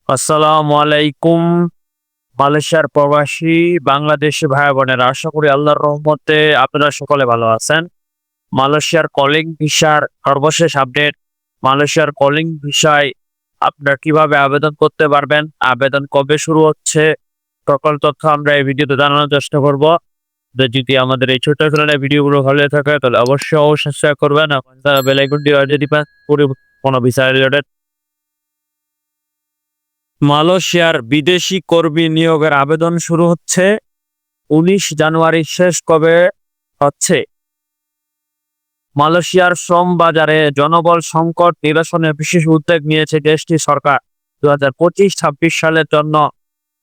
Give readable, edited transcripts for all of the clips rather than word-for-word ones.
আসসালামু আলাইকুম। মালয়েশিয়ার প্রবাসী বাংলাদেশি ভাই বোনেরা, আশা করি আল্লাহর রহমতে আপনারা সকলে ভালো আছেন। মালয়েশিয়ার কলিং ভিসার সর্বশেষ আপডেট। মালয়েশিয়ার কলিং ভিসায় আপনারা কিভাবে আবেদন করতে পারবেন, আবেদন কবে শুরু হচ্ছে, সকল তথ্য আমরা এই ভিডিওতে জানানোর চেষ্টা করব। যদি আমাদের এই ছোট ধরনের ভিডিওগুলো ভালো থাকে তাহলে অবশ্যই সাবস্ক্রাইব করবেন এবং বেল আইকনটি বাজিয়ে দিবেন কোনো ভিসা রিলেটেড। মালয়েশিয়ার বিদেশি কর্মী নিয়োগের আবেদন শুরু হচ্ছে 19 জানুয়ারি। শেষ কবে হচ্ছে? মালয়েশিয়ার শ্রম বাজারে জনবল সংকট নিরসনে বিশেষ উদ্যোগ নিয়েছে দেশটির সরকার। 2025-26 সালের জন্য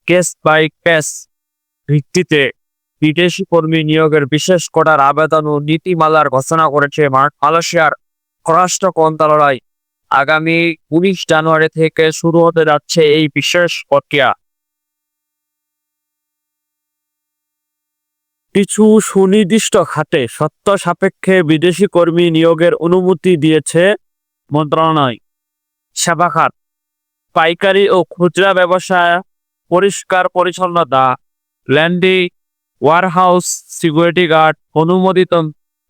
কেস বাই কেস ভিত্তিতে বিদেশি কর্মী নিয়োগের বিশেষ কোটার আবেদন ও নীতিমালার ঘোষণা করেছে মালয়েশিয়ার পররাষ্ট্র মন্ত্রণালয়। আগামী 19 জানুয়ারি থেকে শুরু হতে যাচ্ছে এই বিশেষ প্রক্রিয়া। কিছু সুনির্দিষ্ট খাতে শর্ত সাপেক্ষে বিদেশি কর্মী নিয়োগের অনুমতি দিয়েছে মন্ত্রণালয়। সেবা খাত, পাইকারি ও খুচরা ব্যবসায়, পরিষ্কার পরিচ্ছন্নতা, ল্যান্ডি, ওয়ারহাউস, সিকিউরিটি গার্ড, অনুমোদিত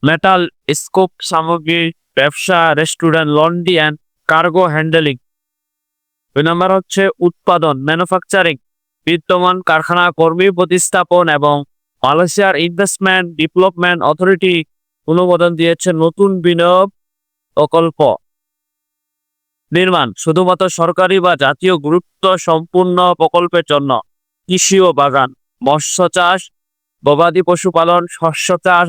মেটাল স্কোপ সামগ্রী, ব্যবসা, restaurant, laundry and cargo handling. 2 নম্বর হচ্ছে উৎপাদন, ম্যানুফ্যাকচারিং, বিদ্যমান কারখানা কর্মী প্রতিস্থাপন এবং মালয়েশিয়ার ইনভেস্টমেন্ট ডেভেলপমেন্ট অথরিটি অনুমোদন দিয়েছে নতুন বিনিয়োগ প্রকল্প। নির্মাণ, শুধুমাত্র সরকারি বা জাতীয় গুরুত্ব সম্পূর্ণ প্রকল্পের জন্য। কৃষি ও বাগান, মৎস্য চাষ, গবাদি পশুপালন, শস্য চাষ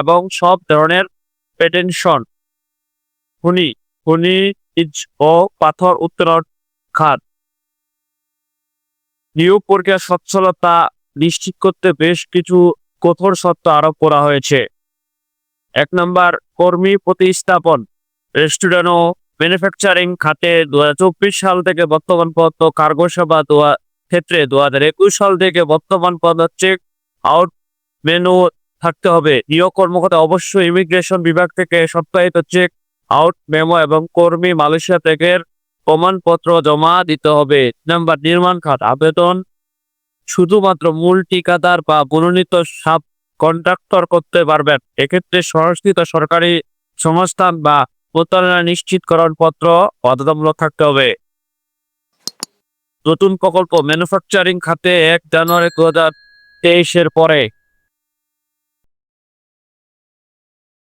এবং সব ধরনের পেটেনশন। খনিজ ও পাথর উত্তোলন খাত। নিয়োগ প্রক্রিয়া সচ্ছলতা নিশ্চিত করতে বেশ কিছু কঠোর শর্ত আরোপ করা হয়েছে। 1 নম্বর, কর্মী প্রতিস্থাপন। রেস্টুরেন্ট ও ম্যানুফ্যাকচারিং খাতে 2024 সাল থেকে বর্তমান পদ ও কার্গো সেবা ক্ষেত্রে 2021 সাল থেকে বর্তমান পদ চেক আউট মেনু থাকতে হবে। নিয়োগ কর্মকর্তা অবশ্যই ইমিগ্রেশন বিভাগ থেকে সত্যায়িত চেক আউট মেমো এবং কর্মী মালয়েশিয়া থেকে প্রমাণপত্র জমা দিতে হবে। নাম্বার, নির্মাণ খাত। আবেদন শুধুমাত্র মূল ঠিকাদার বা মনোনীত সাব কন্ট্রাক্টর করতে পারবেন। এক্ষেত্রে সংশ্লিষ্ট সরকারি সংস্থান বা প্রতারণা নিশ্চিতকরণ পত্র বাধ্যতামূলক থাকতে হবে। নতুন প্রকল্প, ম্যানুফ্যাকচারিং খাতে 1 জানুয়ারি 2023 পরে